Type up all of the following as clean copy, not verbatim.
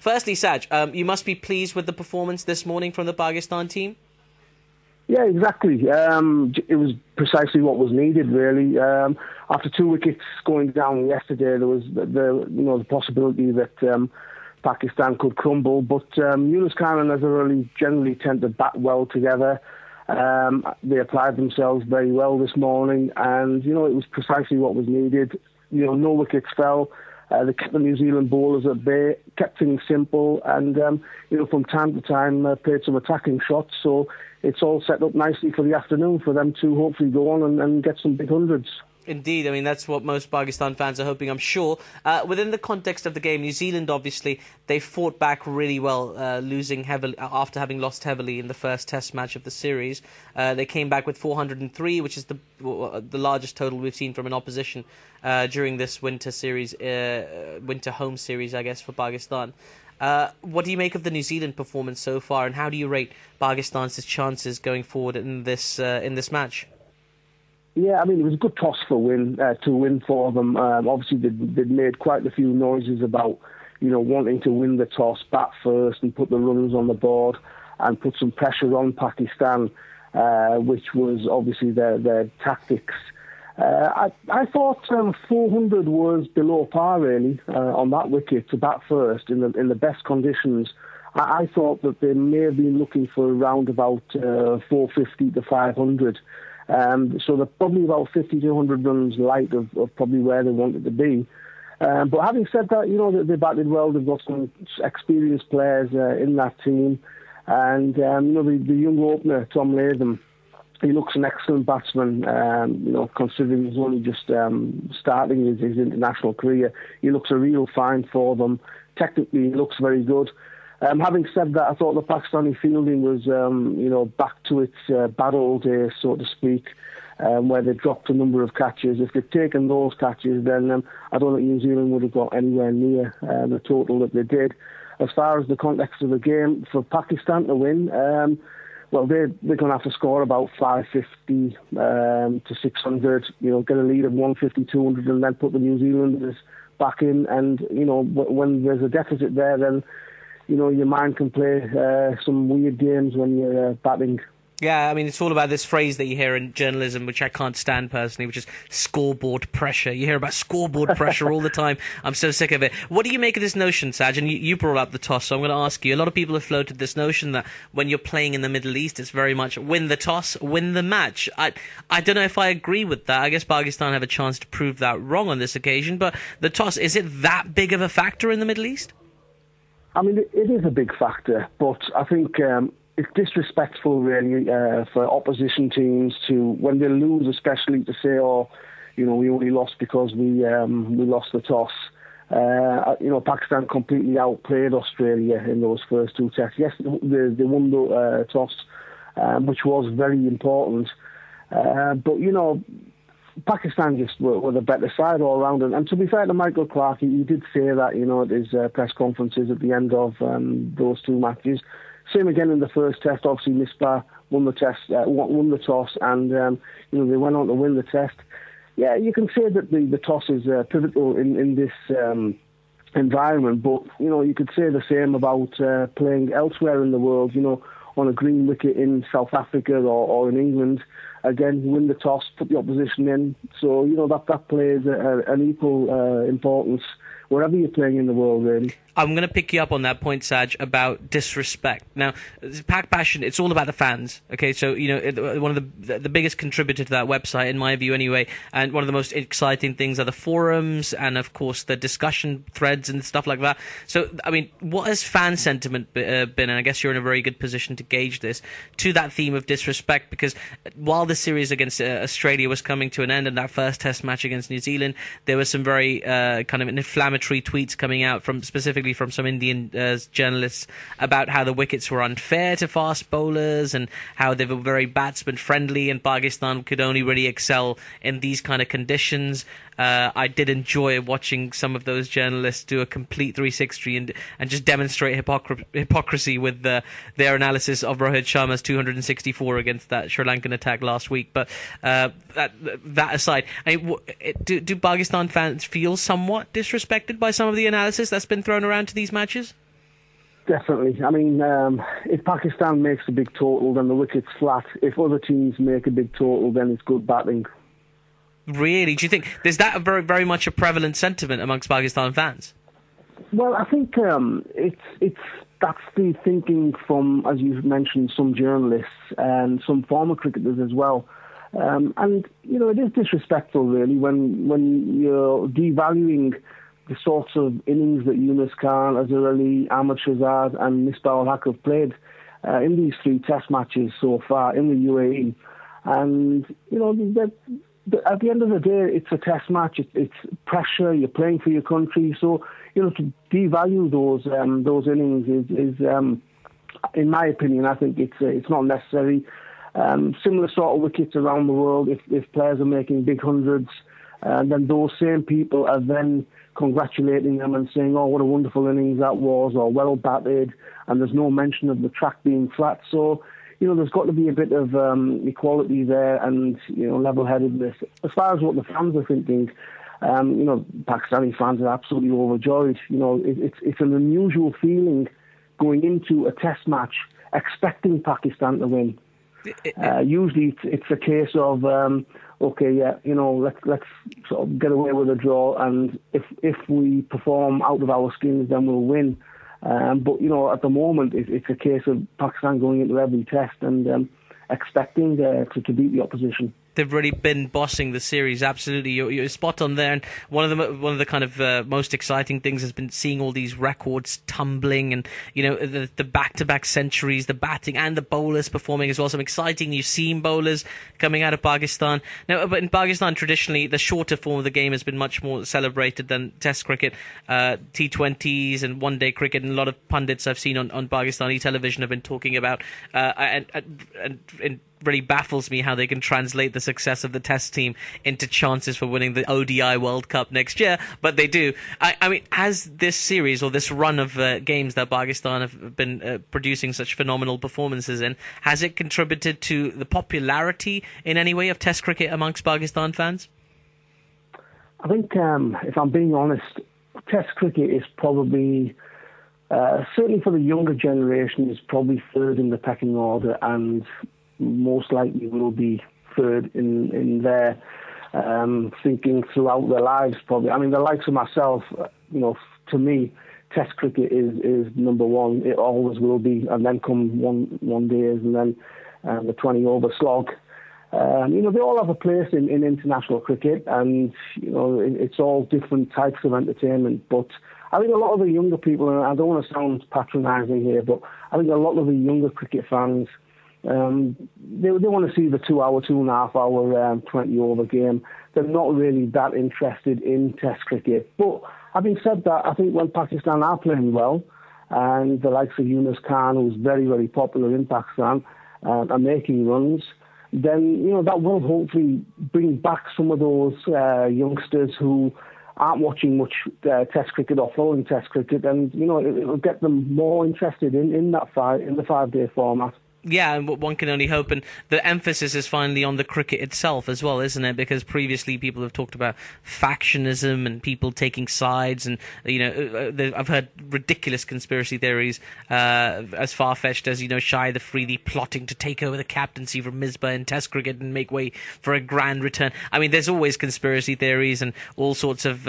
Firstly, Saj, you must be pleased with the performance this morning from the Pakistan team. Yeah, exactly. It was precisely what was needed, really. After 2 wickets going down yesterday, there was the possibility that Pakistan could crumble. But Yunus Khan and Azhar Ali generally tend to bat well together. They applied themselves very well this morning, and it was precisely what was needed. No wickets fell. They kept the New Zealand bowlers at bay, kept things simple, and from time to time played some attacking shots. So it's all set up nicely for the afternoon for them to hopefully go on and get some big hundreds. Indeed, I mean, that's what most Pakistan fans are hoping, I'm sure. Within the context of the game, New Zealand, obviously, they fought back really well, losing heavily after having lost heavily in the first test match of the series. They came back with 403, which is the largest total we've seen from an opposition during this winter home series, I guess, for Pakistan. What do you make of the New Zealand performance so far, and how do you rate Pakistan's chances going forward in this match? Yeah, I mean, it was a good toss to win for them. Obviously, they'd made quite a few noises about, wanting to win the toss, bat first and put the runners on the board and put some pressure on Pakistan, which was obviously their tactics. I thought 400 was below par, really, on that wicket to bat first in the best conditions. I thought that they may have been looking for around about 450 to 500. So they're probably about 50 to 100 runs light of probably where they wanted to be. But having said that, they batted well. They've got some experienced players in that team. And, the young opener, Tom Latham, he looks an excellent batsman, considering he's only just starting his international career. He looks a real find for them. Technically, he looks very good. Having said that, I thought the Pakistani fielding was, back to its bad old days, so to speak, where they dropped a number of catches. If they'd taken those catches, then I don't think New Zealand would have got anywhere near the total that they did. As far as the context of the game, for Pakistan to win, they're going to have to score about 550 to 600, get a lead of 150, 200, and then put the New Zealanders back in. And, when there's a deficit there, then your mind can play some weird games when you're batting. Yeah, I mean, it's all about this phrase that you hear in journalism, which I can't stand personally, which is scoreboard pressure. You hear about scoreboard pressure all the time. I'm so sick of it. What do you make of this notion, Saj? And you brought up the toss, so I'm going to ask you. A lot of people have floated this notion that when you're playing in the Middle East, it's very much win the toss, win the match. I don't know if I agree with that. I guess Pakistan have a chance to prove that wrong on this occasion, but the toss, is it that big of a factor in the Middle East? I mean, it is a big factor, but I think it's disrespectful, really, for opposition teams to, when they lose, especially, to say, we only lost because we lost the toss. Pakistan completely outplayed Australia in those first 2 tests. Yes, they won the toss, which was very important. But Pakistan just were the better side all round. And to be fair to Michael Clarke, he did say that, at his press conferences at the end of those 2 matches. Same again in the first test. Obviously, Misbah won the toss, and they went on to win the test. Yeah, you can say that the toss is pivotal in this environment, but you could say the same about playing elsewhere in the world. On a green wicket in South Africa or in England, again, win the toss, put the opposition in. So that plays an equal importance wherever you're playing in the world, really. I'm going to pick you up on that point, Saj, about disrespect. Now, Pack Passion, it's all about the fans, okay? So, one of the biggest contributor to that website, in my view anyway, and one of the most exciting things are the forums and, of course, the discussion threads and stuff like that. So, I mean, what has fan sentiment been, and I guess you're in a very good position to gauge this, to that theme of disrespect? Because while the series against Australia was coming to an end and that first test match against New Zealand, there were some very kind of inflammatory tweets coming out specifically from some Indian journalists about how the wickets were unfair to fast bowlers and how they were very batsman friendly and Pakistan could only really excel in these kind of conditions. I did enjoy watching some of those journalists do a complete 360 and just demonstrate hypocrisy with their analysis of Rohit Sharma's 264 against that Sri Lankan attack last week. But that aside, do Pakistan fans feel somewhat disrespected by some of the analysis that's been thrown around to these matches? definitely. I mean, if Pakistan makes a big total, then the wicket's flat. If other teams make a big total, then it's good batting. Really? Do you think there's that very, very much a prevalent sentiment amongst Pakistan fans? Well, I think that's the thinking from, as you've mentioned, some journalists and some former cricketers as well. And it is disrespectful, really, when you're devaluing the sorts of innings that Yunus Khan, Azhar Ali, Ahmad Shahzad and Misbah-ul-Haq have played in these 3 test matches so far in the UAE. And, at the end of the day, it's a test match. It's pressure. You're playing for your country. So, to devalue those innings is in my opinion, I think it's not necessary. Similar sort of wickets around the world. If players are making big hundreds, then those same people are then congratulating them and saying, "Oh, what a wonderful innings that was," or "well batted," and there's no mention of the track being flat. So, there's got to be a bit of equality there and, level-headedness. As far as what the fans are thinking, Pakistani fans are absolutely overjoyed. It's an unusual feeling going into a test match expecting Pakistan to win. Usually it's a case of, let's sort of get away with a draw, and if we perform out of our skins, then we'll win. But at the moment, it's a case of Pakistan going into every test and expecting to beat the opposition. They've really been bossing the series. Absolutely, you're spot on there. And one of the kind of most exciting things has been seeing all these records tumbling, and the back-to-back centuries, the batting and the bowlers performing as well. Some exciting new seam bowlers coming out of Pakistan. Now, but in Pakistan, traditionally, the shorter form of the game has been much more celebrated than Test cricket, T20s, and one-day cricket. And a lot of pundits I've seen on Pakistani television have been talking about and really baffles me how they can translate the success of the Test team into chances for winning the ODI World Cup next year, but they do. I mean, has this series or this run of games that Pakistan have been producing such phenomenal performances in, has it contributed to the popularity in any way of Test cricket amongst Pakistan fans? I think, if I'm being honest, Test cricket is probably, certainly for the younger generation, is probably third in the pecking order, and most likely will be third in their thinking throughout their lives, probably. I mean, the likes of myself, to me, Test cricket is number one. It always will be, and then come one days, and then the 20-over slog. They all have a place in international cricket, and it's all different types of entertainment. But I think a lot of the younger people, and I don't want to sound patronising here, but I think a lot of the younger cricket fans, they want to see the 2-hour, 2.5-hour 20-over game. They're not really that interested in Test cricket. But having said that, I think when Pakistan are playing well, and the likes of Yunus Khan, who's very, very popular in Pakistan, are making runs, then that will hopefully bring back some of those youngsters who aren't watching much Test cricket or following Test cricket, and it'll get them more interested in the 5-day format. Yeah, and one can only hope. And the emphasis is finally on the cricket itself as well, isn't it? Because previously people have talked about factionism and people taking sides, and I've heard ridiculous conspiracy theories as far-fetched as Shahid Afridi plotting to take over the captaincy from Misbah in Test cricket and make way for a grand return. I mean, there's always conspiracy theories and all sorts of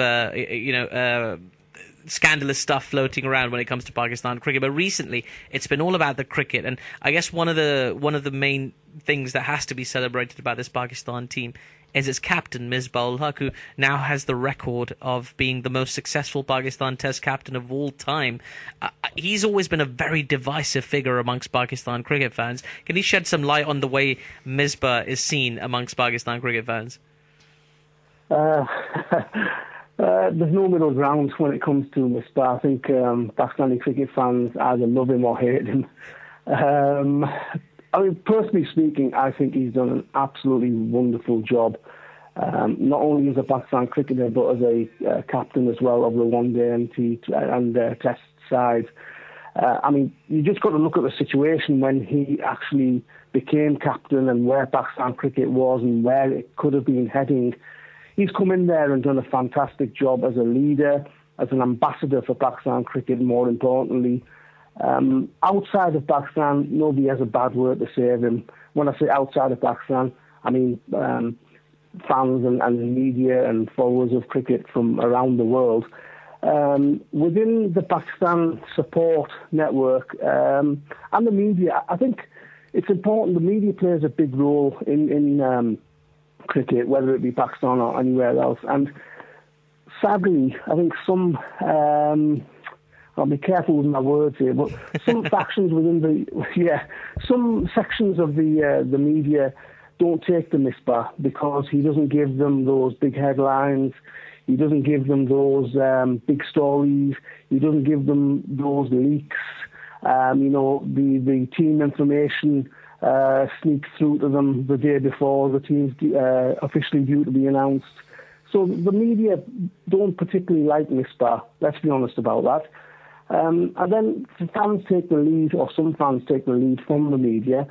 scandalous stuff floating around when it comes to Pakistan cricket, but recently it's been all about the cricket. And I guess one of the main things that has to be celebrated about this Pakistan team is its captain, Misbah-ul-Haq, who now has the record of being the most successful Pakistan Test captain of all time. He's always been a very divisive figure amongst Pakistan cricket fans. Can he shed some light on the way Misbah is seen amongst Pakistan cricket fans? There's no middle ground when it comes to Misbah. I think Pakistani cricket fans either love him or hate him. I mean, personally speaking, I think he's done an absolutely wonderful job, not only as a Pakistan cricketer, but as a captain as well of the one-day and Test side. I mean, you just got to look at the situation when he actually became captain and where Pakistan cricket was and where it could have been heading. He's come in there and done a fantastic job as a leader, as an ambassador for Pakistan cricket, more importantly. Outside of Pakistan, nobody has a bad word to say of him. When I say outside of Pakistan, I mean fans and the media and followers of cricket from around the world. Within the Pakistan support network and the media, I think it's important. The media plays a big role in cricket, whether it be Pakistan or anywhere else. And sadly, I think some, I'll be careful with my words here, but some factions within some sections of the media don't take the Misbah because he doesn't give them those big headlines. He doesn't give them those big stories. He doesn't give them those leaks. The team information sneaks through to them the day before the team's officially due to be announced. So the media don't particularly like Misbah, let's be honest about that. And then fans take the lead, or some fans take the lead from the media.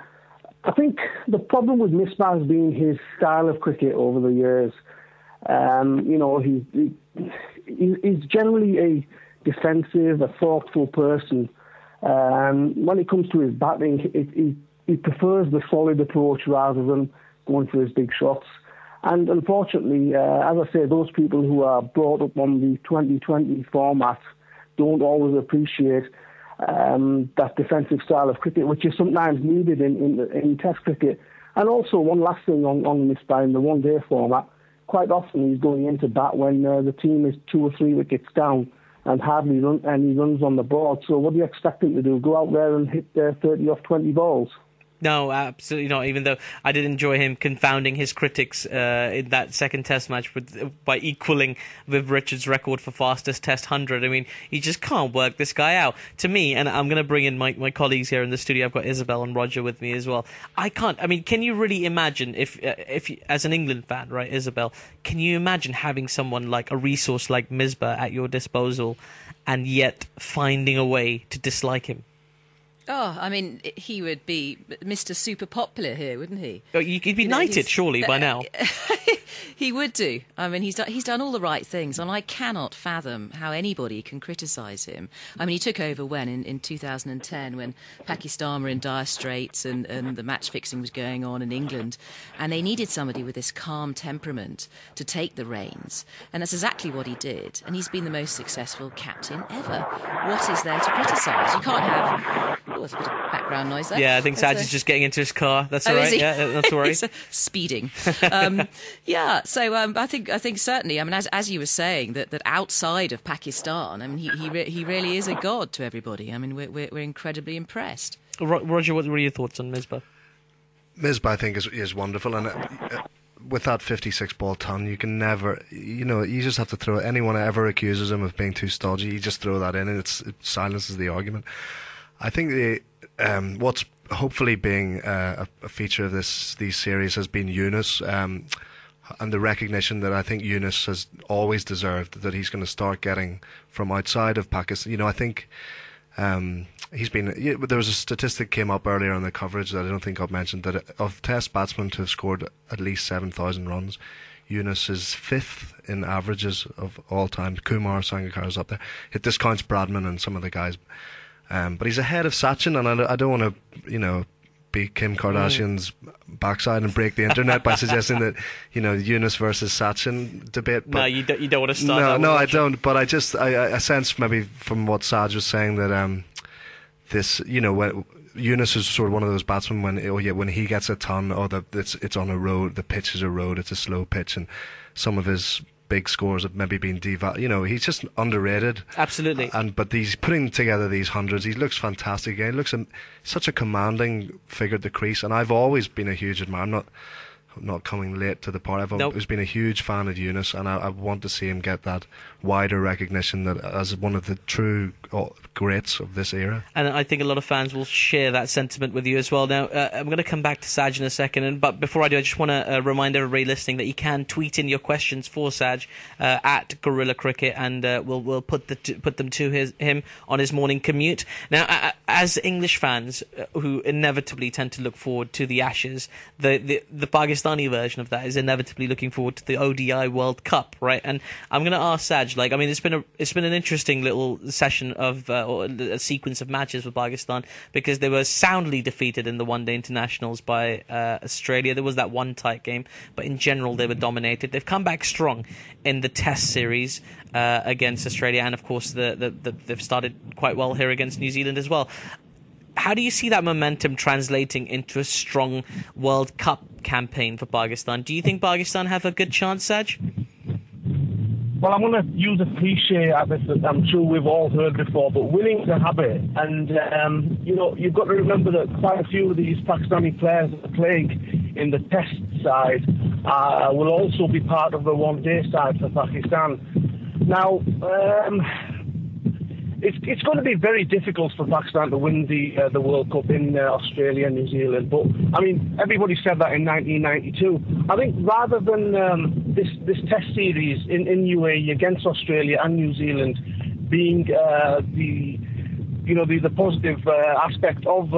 I think the problem with Misbah has been his style of cricket over the years. He's generally a defensive, a thoughtful person. When it comes to his batting, he prefers the solid approach rather than going for his big shots. And unfortunately, as I say, those people who are brought up on the 2020 format don't always appreciate that defensive style of cricket, which is sometimes needed in Test cricket. And also, one last thing on Misbah in the one-day format, quite often he's going into bat when the team is 2 or 3 wickets down and hardly any runs on the board. So what do you expect him to do? Go out there and hit 30 off 20 balls? No, absolutely not. Even though I did enjoy him confounding his critics in that second Test match by equaling Viv Richards' record for fastest Test 100. I mean, you just can't work this guy out. To me, and I'm going to bring in my colleagues here in the studio. I've got Isabel and Roger with me as well. I can't. I mean, can you really imagine if as an England fan, right, Isabel? Can you imagine having someone like a resource like Misbah at your disposal, and yet finding a way to dislike him? Oh, I mean, he would be Mr. Super Popular here, wouldn't he? Oh, he'd be knighted, surely, by now. He would do. I mean, he's done all the right things, and I cannot fathom how anybody can criticise him. I mean, he took over in 2010, when Pakistan were in dire straits and the match fixing was going on in England, and they needed somebody with this calm temperament to take the reins, and that's exactly what he did, and he's been the most successful captain ever. What is there to criticise? You can't have... Oh, there's a bit of background noise there. Yeah, I think Saj is just getting into his car. That's all right. Yeah, that's all right. He's speeding. Yeah, so I think certainly. I mean, as you were saying, that outside of Pakistan, I mean, he really is a god to everybody. I mean, we're incredibly impressed. Roger, what were your thoughts on Misbah? Misbah, I think, is wonderful, and with that 56 ball ton, you can never, you just have to throw it. Anyone ever accuses him of being too stodgy, you just throw that in, and it silences the argument. I think what's hopefully being a feature of these series has been Yunus, and the recognition that I think Yunus has always deserved, that he's going to start getting from outside of Pakistan. I think he's been... there was a statistic came up earlier on the coverage that I don't think I've mentioned, that of Test batsmen to have scored at least 7,000 runs, Yunus is 5th in averages of all time. Kumar Sangakkara's up there. It discounts Bradman and some of the guys. But he's ahead of Sachin, and I don't want to, be Kim Kardashian's backside and break the internet by suggesting that, Yunus versus Sachin debate. But no, you don't want to start. No, I don't. But I sense maybe from what Saj was saying that this, when Yunus is sort of one of those batsmen when he gets a ton, it's on a road, the pitch is a road, it's a slow pitch, and some of his big scores have maybe been devalued. He's just underrated. Absolutely. But he's putting together these hundreds. He looks fantastic again. He looks such a commanding figure at the crease. And I've always been a huge admirer. I'm not coming late to the party. I've always been a huge fan of Yunus, and I want to see him get that wider recognition that as one of the true greats of this era. And I think a lot of fans will share that sentiment with you as well. Now, I'm going to come back to Saj in a second, but before I do, I just want to remind everybody listening that you can tweet in your questions for Saj at Guerilla Cricket, and we'll put them to him on his morning commute. Now, as English fans who inevitably tend to look forward to the Ashes, the Pakistan Pakistani version of that is inevitably looking forward to the ODI World Cup, right? And I'm going to ask Saj, it's been an interesting little session of or a sequence of matches for Pakistan, because they were soundly defeated in the one-day internationals by Australia. There was that one tight game, but in general they were dominated. They've come back strong in the Test series against Australia, and of course they've started quite well here against New Zealand as well. How do you see that momentum translating into a strong World Cup campaign for Pakistan? Do you think Pakistan have a good chance, Saj? Well, I'm going to use a cliche at this that I'm sure we've all heard before, but winning's a habit. And, you've got to remember that quite a few of these Pakistani players that are playing in the Test side will also be part of the one-day side for Pakistan. Now, it's going to be very difficult for Pakistan to win the World Cup in Australia and New Zealand. But, everybody said that in 1992. I think rather than this Test series in UAE against Australia and New Zealand being the positive aspect of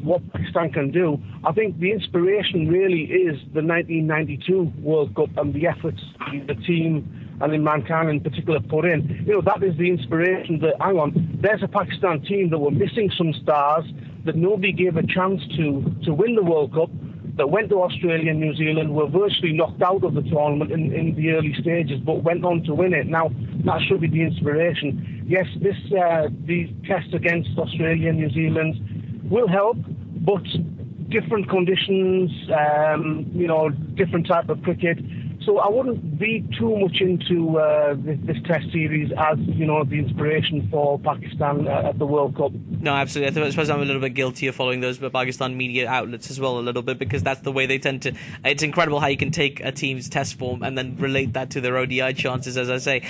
what Pakistan can do, I think the inspiration really is the 1992 World Cup and the efforts the team and Imran Khan in particular put in. That is the inspiration that, hang on, there's a Pakistan team that were missing some stars, that nobody gave a chance to win the World Cup, that went to Australia and New Zealand, were virtually knocked out of the tournament in the early stages, but went on to win it. Now, that should be the inspiration. Yes, these tests against Australia and New Zealand will help, but different conditions, different type of cricket. So I wouldn't read too much into this Test series as, the inspiration for Pakistan at the World Cup. No, absolutely. I suppose I'm a little bit guilty of following those Pakistan media outlets as well a little bit, because that's the way they tend to... It's incredible how you can take a team's Test form and then relate that to their ODI chances, as I say.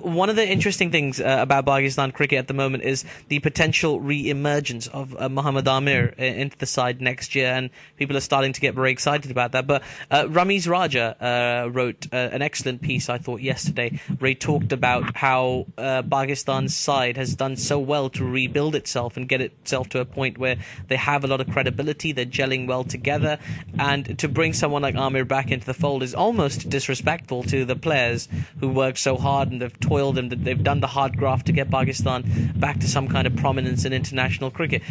One of the interesting things about Pakistan cricket at the moment is the potential re-emergence of Mohammad Amir into the side next year, and people are starting to get very excited about that. But Ramiz Raja wrote an excellent piece, I thought, yesterday, where he talked about how Pakistan's side has done so well to rebuild itself and get itself to a point where they have a lot of credibility, they're gelling well together, and to bring someone like Amir back into the fold is almost disrespectful to the players who worked so hard and they've toiled and they've done the hard graft to get Pakistan back to some kind of prominence in international cricket.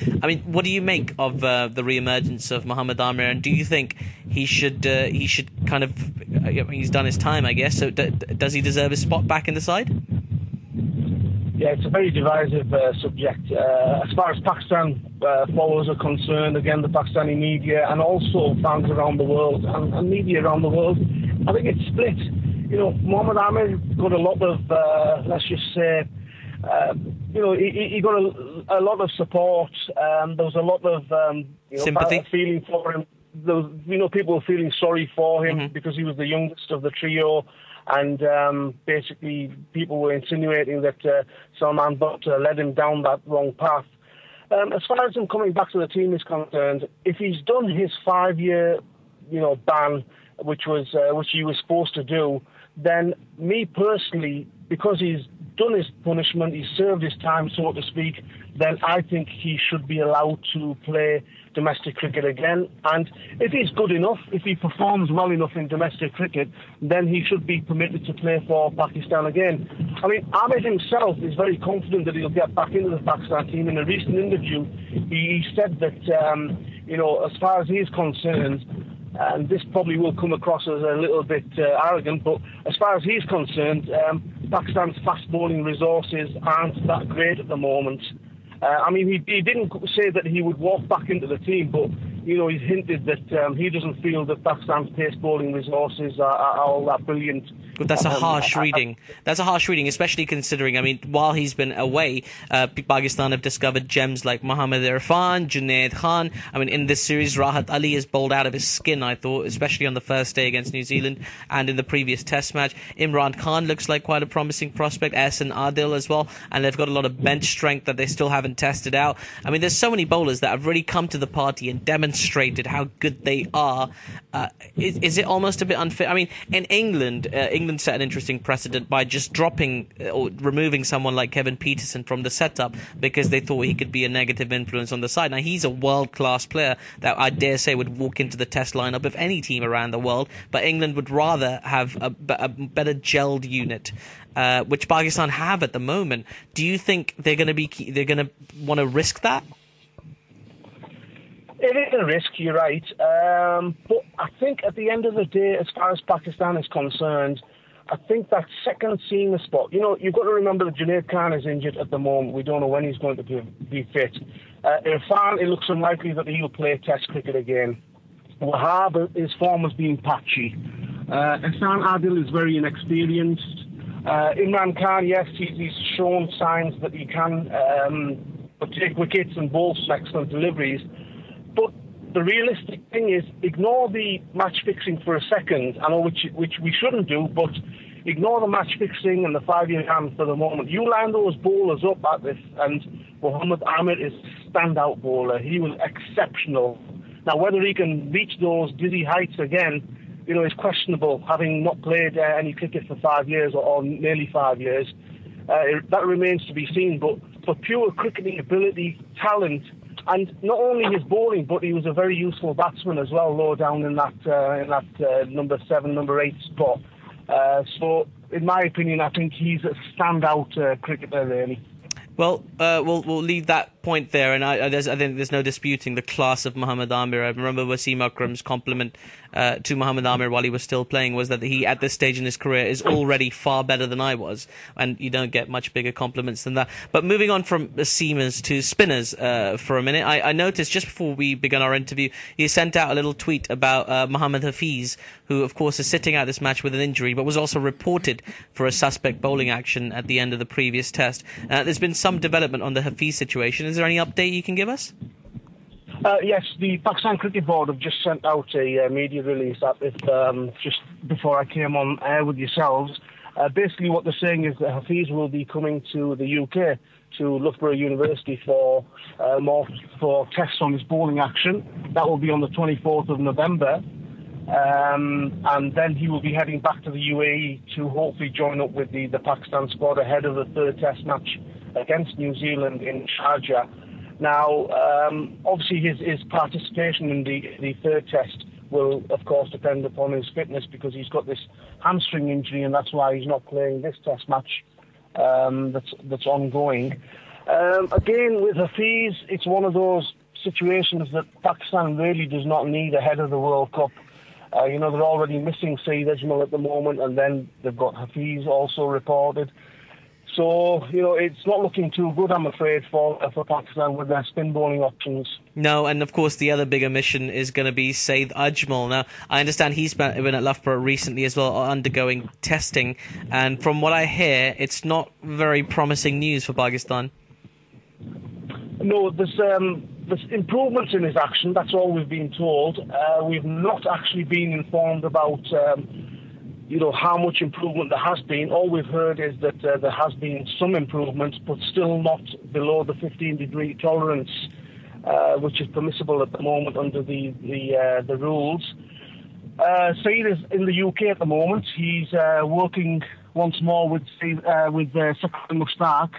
What do you make of the re-emergence of Mohammad Amir, and do you think he should kind of... he's done his time, I guess, so does he deserve his spot back in the side? Yeah, it's a very divisive subject. As far as Pakistan followers are concerned, again, the Pakistani media and also fans around the world and media around the world, I think it's split. Mohammad Amir got a lot of, let's just say, he got a lot of support. There was a lot of sympathy, feeling for him. People were feeling sorry for him because he was the youngest of the trio, and basically people were insinuating that Salman Butt led him down that wrong path. As far as him coming back to the team is concerned, if he's done his 5-year, ban, which he was supposed to do, then me personally, because he's done his punishment, he's served his time, so to speak, then I think he should be allowed to play domestic cricket again. And if he's good enough, if he performs well enough in domestic cricket, then he should be permitted to play for Pakistan again. Ahmed himself is very confident that he'll get back into the Pakistan team. In a recent interview, he said that, as far as he's concerned, and this probably will come across as a little bit arrogant, but as far as he's concerned, Pakistan's fast bowling resources aren't that great at the moment. He didn't say that he would walk back into the team, but he's hinted that he doesn't feel that Pakistan's pace bowling resources are all that brilliant. But that's a harsh reading. That's a harsh reading, especially considering, while he's been away, Pakistan have discovered gems like Mohammad Irfan, Junaid Khan. In this series, Rahat Ali is bowled out of his skin, I thought, especially on the first day against New Zealand and in the previous Test match. Imran Khan looks like quite a promising prospect, Ehsan Adil as well, and they've got a lot of bench strength that they still haven't tested out. There's so many bowlers that have really come to the party and demonstrated demonstrated how good they are, is it almost a bit unfair? I mean, in England, England set an interesting precedent by just dropping or removing someone like Kevin Peterson from the setup because they thought he could be a negative influence on the side. Now, he's a world-class player that I dare say would walk into the Test lineup of any team around the world, but England would rather have a better gelled unit, which Pakistan have at the moment. Do you think they're going to want to risk that? It is a risk, you're right. But I think at the end of the day, as far as Pakistan is concerned, I think that second seamer spot, you've got to remember that Junaid Khan is injured at the moment. We don't know when he's going to be fit. Irfan, it looks unlikely that he'll play Test cricket again. Wahab, his form has been patchy. Ehsan Adil is very inexperienced. Imran Khan, yes, he's shown signs that he can take wickets and bowl some excellent deliveries. But the realistic thing is, ignore the match fixing for a second. I know which we shouldn't do, but ignore the match fixing and the 5-year ban for the moment. You line those bowlers up at this, and Mohammad Amir is a standout bowler. He was exceptional. Now, whether he can reach those dizzy heights again, is questionable, having not played any cricket for 5 years or nearly 5 years. That remains to be seen. But for pure cricketing ability, talent, and not only his bowling, but he was a very useful batsman as well, low down in that number 7, number 8 spot. So, in my opinion, I think he's a standout cricketer, really. Well, we'll leave that point there, and I think there's no disputing the class of Mohammad Amir. I remember Wasim Akram's compliment to Mohammad Amir while he was still playing was that he, at this stage in his career, is already far better than I was, and you don't get much bigger compliments than that. But moving on from seamers to spinners for a minute, I noticed just before we began our interview, he sent out a little tweet about Mohammad Hafiz, who, of course, is sitting out this match with an injury, but was also reported for a suspect bowling action at the end of the previous test. There's been some development on the Hafiz situation. Is there any update you can give us? Yes, the Pakistan Cricket Board have just sent out a media release just before I came on air with yourselves. Basically what they're saying is that Hafiz will be coming to the UK, to Loughborough University for tests on his bowling action. That will be on the 24th of November. And then he will be heading back to the UAE to hopefully join up with the Pakistan squad ahead of the third test match against New Zealand in Sharjah. Now, obviously his participation in the third test will, of course, depend upon his fitness, because he's got this hamstring injury, and that's why he's not playing this test match that's ongoing. Again, with Hafiz, it's one of those situations that Pakistan really does not need ahead of the World Cup. They're already missing Saeed Ajmal at the moment, and then they've got Hafiz also reported. So, it's not looking too good, I'm afraid, for Pakistan with their spin bowling options. No, and of course the other big omission is going to be Saeed Ajmal. Now, I understand he's been at Loughborough recently as well, undergoing testing, and from what I hear, it's not very promising news for Pakistan. No, there's improvements in his action, that's all we've been told. We've not actually been informed about how much improvement there has been. All we've heard is that there has been some improvement, but still not below the 15-degree tolerance, which is permissible at the moment under the rules. Saeed is in the UK at the moment. He's working once more with Sakar Mushtaq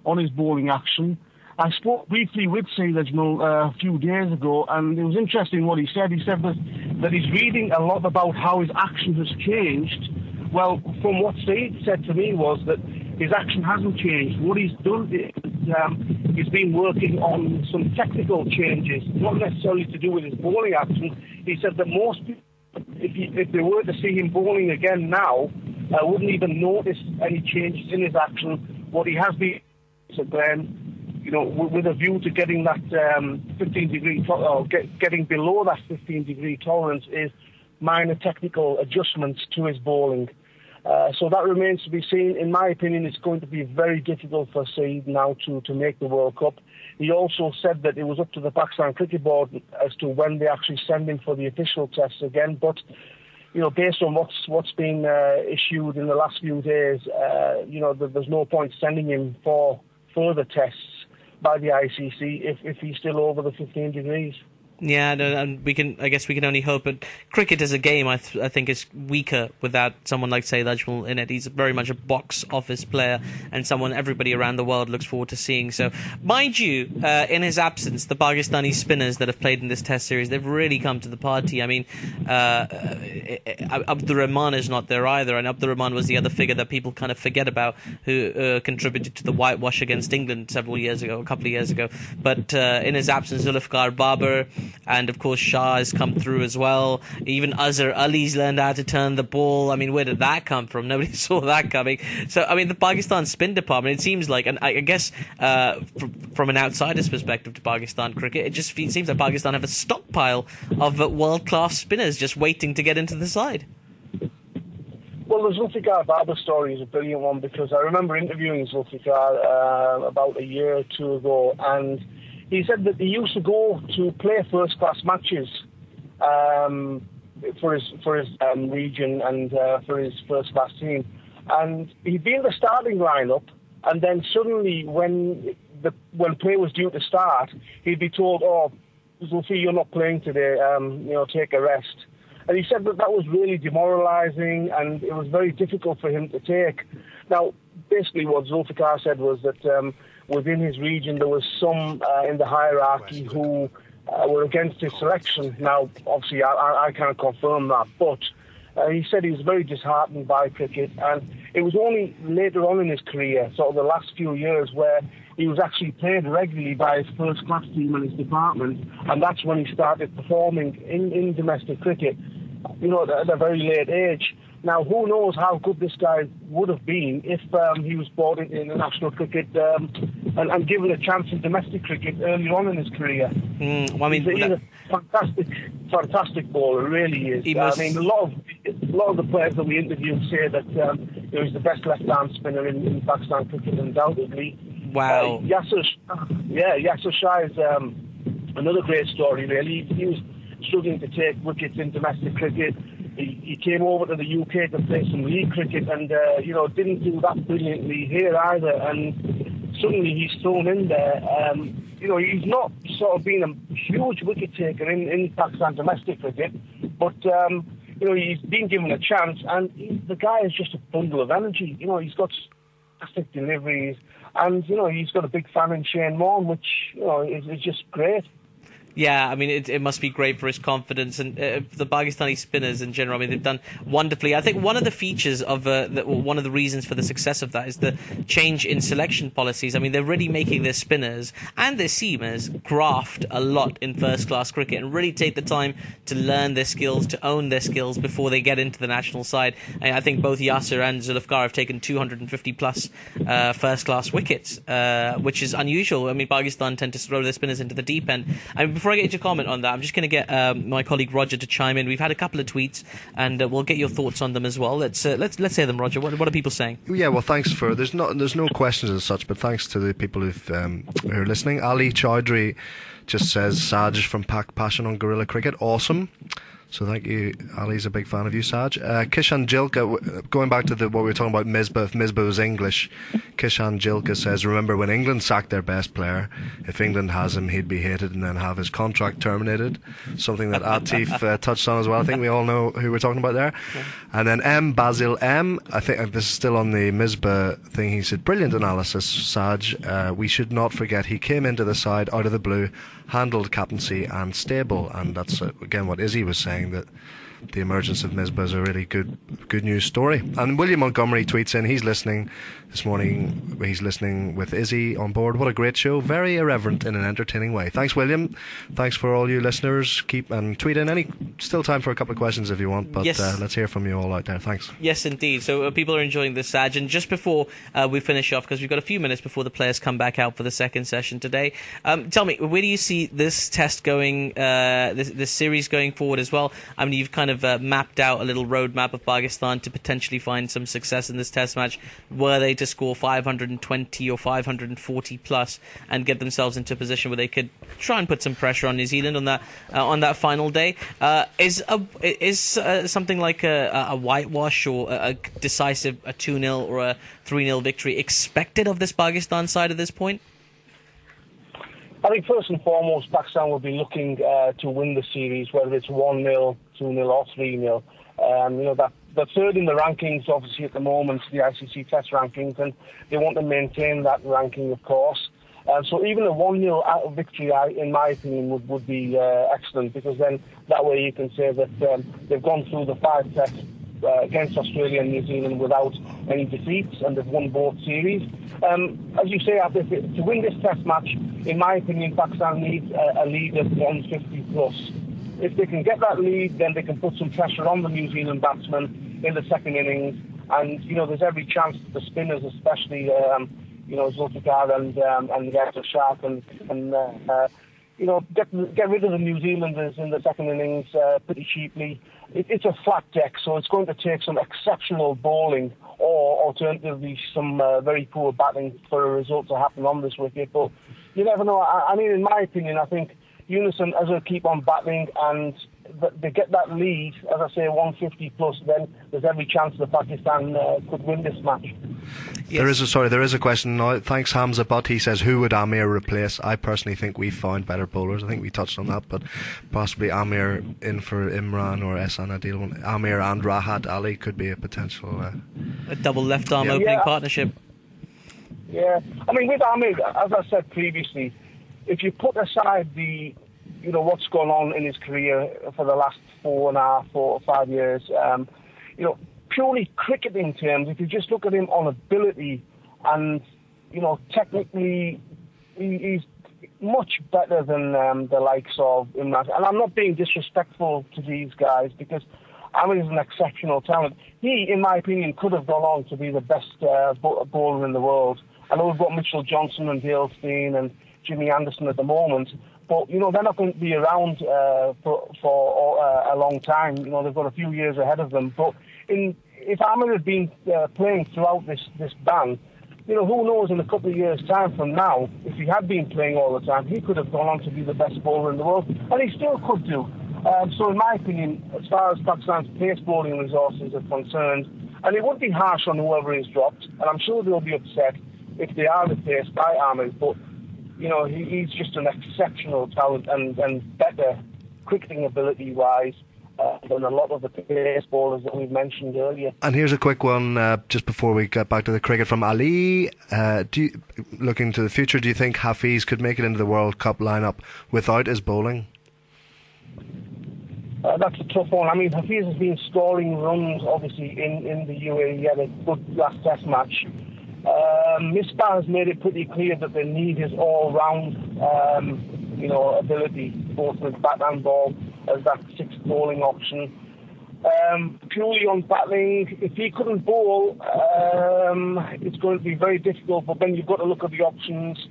on his bowling action. I spoke briefly with Saeed Ajmal a few days ago, and it was interesting what he said. He said that he's reading a lot about how his action has changed. Well, from what Saeed said to me was that his action hasn't changed. What he's done is he's been working on some technical changes, not necessarily to do with his bowling action. He said that most people, if they were to see him bowling again now, wouldn't even notice any changes in his action. What he has been, with a view to getting that 15-degree, or getting below that 15-degree tolerance, is minor technical adjustments to his bowling. So that remains to be seen. In my opinion, it's going to be very difficult for Saeed now to make the World Cup. He also said that it was up to the Pakistan Cricket Board as to when they actually send him for the official tests again. But based on what's been issued in the last few days, there's no point sending him for further tests by the ICC if he's still over the 15 degrees. Yeah, no, and I guess we can only hope. But cricket as a game, I think, is weaker without someone like Saeed Ajmal in it. He's very much a box office player and someone everybody around the world looks forward to seeing. So, mind you, in his absence, the Pakistani spinners that have played in this Test series, they've really come to the party. I mean, Abdur Rahman is not there either, and Abdur Rahman was the other figure that people kind of forget about, who contributed to the whitewash against England a couple of years ago. But in his absence, Zulfikar Babar. And of course Shah has come through as well. Even Azhar Ali's learned how to turn the ball. I mean, where did that come from? Nobody saw that coming. So, I mean, the Pakistan spin department, it seems like, and I guess from an outsider's perspective to Pakistan cricket, it just seems like Pakistan have a stockpile of world-class spinners just waiting to get into the side. Well, the Zulfikar Babar story is a brilliant one, because I remember interviewing Zulfikar about a year or two ago, and he said that he used to go to play first-class matches for his region and for his first-class team. And he'd be in the starting lineup, and then suddenly when play was due to start, he'd be told, "Oh, Zulfi, you're not playing today. Take a rest." And he said that was really demoralising, and it was very difficult for him to take. Now, basically what Zulfikar said was that within his region there was some in the hierarchy who were against his selection. Now, obviously, I can't confirm that, but he said he was very disheartened by cricket, and it was only later on in his career, sort of the last few years, where he was actually played regularly by his first-class team in his department, and that's when he started performing in domestic cricket, at a very late age. Now, who knows how good this guy would have been if he was brought into international cricket and given a chance in domestic cricket early on in his career. He's a fantastic bowler, really is. I mean, a lot of the players that we interviewed say that he's the best left-arm spinner in Pakistan cricket, undoubtedly. Wow. Yasir Shah is another great story, really. He was struggling to take wickets in domestic cricket. He came over to the UK to play some league cricket and, didn't do that brilliantly here either. And suddenly he's thrown in there. He's not sort of been a huge wicket taker in Pakistan domestic cricket, but, he's been given a chance, and the guy is just a bundle of energy. He's got fantastic deliveries, and, he's got a big fan in Shane Warne, which, is just great. Yeah, I mean, it must be great for his confidence, and the Pakistani spinners in general, I mean, they've done wonderfully. I think one of the features of one of the reasons for the success of that is the change in selection policies. I mean, they're really making their spinners and their seamers graft a lot in first-class cricket and really take the time to learn their skills, to own their skills before they get into the national side. And I think both Yasir and Zulfikar have taken 250-plus first-class wickets, which is unusual. I mean, Pakistan tend to throw their spinners into the deep end. I mean, before I get your comment on that, I'm just going to get my colleague Roger to chime in. We've had a couple of tweets, and we'll get your thoughts on them as well. Let's hear them, Roger. What are people saying? Yeah, well, thanks for there's no questions as such, but thanks to the people who are listening. Ali Chowdhury just says Saj from Pak Passion on Guerilla Cricket, awesome. So thank you. Ali's a big fan of you, Saj. Kishan Jilka, going back to what we were talking about Misbah, if Misbah was English, Kishan Jilka says, remember when England sacked their best player, if England has him, he'd be hated and then have his contract terminated. Something that Atif touched on as well. I think we all know who we're talking about there. Yeah. And then M. Basil M. I think this is still on the Misbah thing. He said, brilliant analysis, Saj. We should not forget he came into the side out of the blue, handled captaincy and stable. And that's, again, what Izzy was saying, that the emergence of Misbah is a really good news story. And William Montgomery tweets in, he's listening this morning, he's listening with Izzy on board. What a great show, very irreverent in an entertaining way. Thanks, William. Thanks for all you listeners. Keep and tweet in. Still time for a couple of questions if you want, but yes. Let's hear from you all out there. Thanks. Yes, indeed. So people are enjoying this, Saj. And just before we finish off, because we've got a few minutes before the players come back out for the second session today, tell me, where do you see this test going, this series going forward as well? I mean, you've kind of mapped out a little roadmap of Pakistan to potentially find some success in this test match. Were they to score 520 or 540 plus and get themselves into a position where they could try and put some pressure on New Zealand on that final day, is something like a whitewash or a decisive 2-0 or a 3-0 victory expected of this Pakistan side at this point? I think first and foremost, Pakistan will be looking to win the series, whether it's 1-0, 2-0 or 3-0. That they're third in the rankings, obviously, at the moment, the ICC Test rankings, and they want to maintain that ranking, of course. So even a 1-0 victory, in my opinion, would be excellent, because then that way you can say that they've gone through the 5 tests against Australia and New Zealand without any defeats, and they've won both series. As you say, to win this test match, in my opinion, Pakistan needs a lead of 150 plus. If they can get that lead, then they can put some pressure on the New Zealand batsmen in the second innings, and there's every chance that the spinners, especially Zulfikar and Gaffer Sharp and get rid of the New Zealanders in the second innings pretty cheaply. It's a flat deck, so it's going to take some exceptional bowling or alternatively some very poor batting for a result to happen on this wicket. But you never know. I mean, in my opinion, I think Unison, as they keep on batting and they get that lead, as I say, 150 plus, then there's every chance that Pakistan could win this match. Yes. There is a question now. Thanks, Hamza Butt. He says, who would Amir replace? I personally think we've found better bowlers. I think we touched on that, but possibly Amir in for Imran or Ehsan Adil. Amir and Rahat Ali could be a potential... a double left-arm opening partnership. Yeah. I mean, with Amir, as I said previously, if you put aside what's gone on in his career for the last 4 or 5 years, purely cricketing terms, if you just look at him on ability and, technically, he's much better than the likes of Imran. And I'm not being disrespectful to these guys, because Amir is an exceptional talent. He, in my opinion, could have gone on to be the best bowler in the world. I know we've got Mitchell Johnson and Dale Steyn and Jimmy Anderson at the moment, but they're not going to be around for a long time. They've got a few years ahead of them. But if Amir had been playing throughout this ban, who knows, in a couple of years' time from now, if he had been playing all the time, he could have gone on to be the best bowler in the world, and he still could do. So in my opinion, as far as Pakistan's pace bowling resources are concerned, and it would be harsh on whoever is dropped, and I'm sure they'll be upset if they are replaced by Amir, but he's just an exceptional talent and better cricketing ability-wise than a lot of the pace bowlers that we've mentioned earlier. And here's a quick one just before we get back to the cricket from Ali. Looking to the future, do you think Hafiz could make it into the World Cup lineup without his bowling? That's a tough one. I mean, Hafiz has been scoring runs, obviously, in the UAE. He had a good last test match. Misbah has made it pretty clear that they need his all-round, ability, both with bat and ball, as that sixth bowling option. Purely on batting, if he couldn't bowl, it's going to be very difficult, but then you've got to look at the options.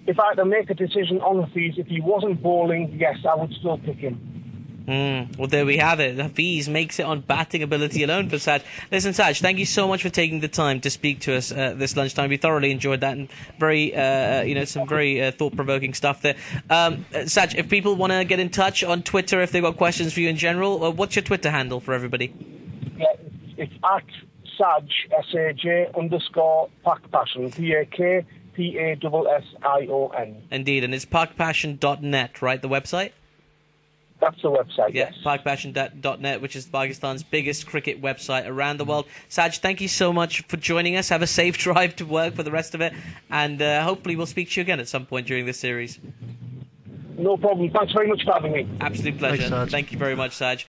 If I had to make a decision on Hafiz, if he wasn't bowling, yes, I would still pick him. Well, there we have it. Hafiz makes it on batting ability alone for Saj. Listen, Saj, thank you so much for taking the time to speak to us this lunchtime. We thoroughly enjoyed that, and very, some very thought-provoking stuff there. Saj, if people want to get in touch on Twitter, if they've got questions for you in general, what's your Twitter handle for everybody? Yeah, it's at Saj, SAJ _PakPassion, PAKPASSION. Indeed, and it's pakpassion.net, right, the website? That's the website, yes. Pakpassion.net, which is Pakistan's biggest cricket website around the world. Saj, thank you so much for joining us. Have a safe drive to work for the rest of it, and hopefully we'll speak to you again at some point during this series. No problem. Thanks very much for having me. Absolute pleasure. Thanks, Saj. Thank you very much, Saj.